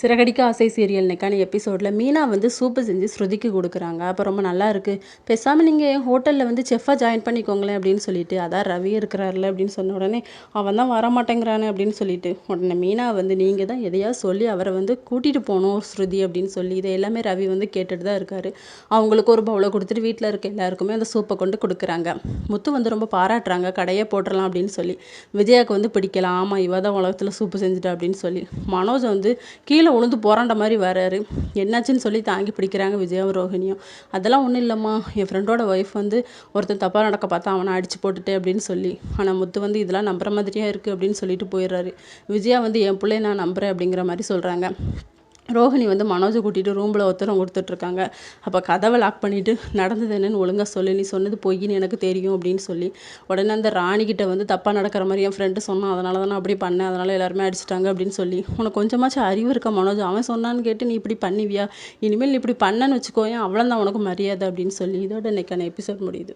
சிறகடிக்க ஆசை சீரியல் இன்னைக்கான எபிசோடில் மீனா வந்து சூப்பு செஞ்சு ஸ்ருதிக்கு கொடுக்குறாங்க. அப்போ ரொம்ப நல்லா இருக்குது, பேசாமல் நீங்கள் என் ஹோட்டலில் வந்து செஃப்பாக ஜாயின் பண்ணிக்கோங்களேன் அப்படின்னு சொல்லிட்டு, அதான் ரவி இருக்கிறார்ல அப்படின்னு சொன்ன உடனே அவன் தான் வரமாட்டேங்கிறானே அப்படின்னு சொல்லிட்டு உடனே மீனா வந்து நீங்கள் தான் எதையாவது சொல்லி அவரை வந்து கூட்டிகிட்டு போகணும் ஸ்ருதி அப்படின்னு சொல்லி இதை எல்லாமே ரவி வந்து கேட்டுட்டு தான் இருக்காரு. அவங்களுக்கு ஒரு பவுலை கொடுத்துட்டு வீட்டில் இருக்க எல்லாருக்குமே அந்த சூப்பை கொண்டு கொடுக்குறாங்க. முத்து வந்து ரொம்ப பாராட்டுறாங்க, கடையே போட்டுடலாம் அப்படின்னு சொல்லி. விஜயாவுக்கு வந்து பிடிக்கலாம், ஆமாம் இவ தான் உலகத்தில் சூப்பு செஞ்சுட்டா அப்படின்னு சொல்லி. மனோஜ் வந்து கீழே உளுந்து போராண்ட மாதிரி வராரு. என்னாச்சுன்னு சொல்லி தாங்கி பிடிக்கிறாங்க விஜயாவும் ரோஹிணியும். அதெல்லாம் ஒன்றும் இல்லைம்மா, என் ஃப்ரெண்டோட ஒய்ஃப் வந்து ஒருத்தன் தப்பாக நடக்க பார்த்தா அவனை அடிச்சு போட்டுட்டே அப்படின்னு சொல்லி. ஆனால் முத்து வந்து இதெல்லாம் நம்புற மாதிரியா இருக்குது அப்படின்னு சொல்லிட்டு போயிடுறாரு. விஜயா வந்து என் பிள்ளைய நான் நம்புகிறேன் அப்படிங்கிற மாதிரி சொல்கிறாங்க. ரோஹிணி வந்து மனோஜை கூட்டிகிட்டு ரூமில் ஒருத்தரம் கொடுத்துட்ருக்காங்க. அப்போ கதவை லாக் பண்ணிவிட்டு நடந்தது என்னன்னு ஒழுங்காக சொல்லு, நீ சொன்னது பொய்ன்னு எனக்கு தெரியும் அப்படின்னு சொல்லி. உடனே அந்த ராணிக்கிட்ட வந்து தப்பாக நடக்கிற மாதிரி என் ஃப்ரெண்டு சொன்னான், அதனால தான் நான் அப்படி பண்ணேன், அதனால் எல்லாருமே அடிச்சிட்டாங்க அப்படின்னு சொல்லி. உனக்கு கொஞ்சமாச்சும் அறிவு இருக்கா மனோஜ், அவன் சொன்னான்னு கேட்டு நீ இப்படி பண்ணுவியா, இனிமேல் நீ இப்படி பண்ணன்னு வச்சுக்கோயேன், அவ்வளோதான் உனக்கு மரியாதை அப்படின்னு சொல்லி. இதோட இன்னைக்கான எபிசோட் முடியுது.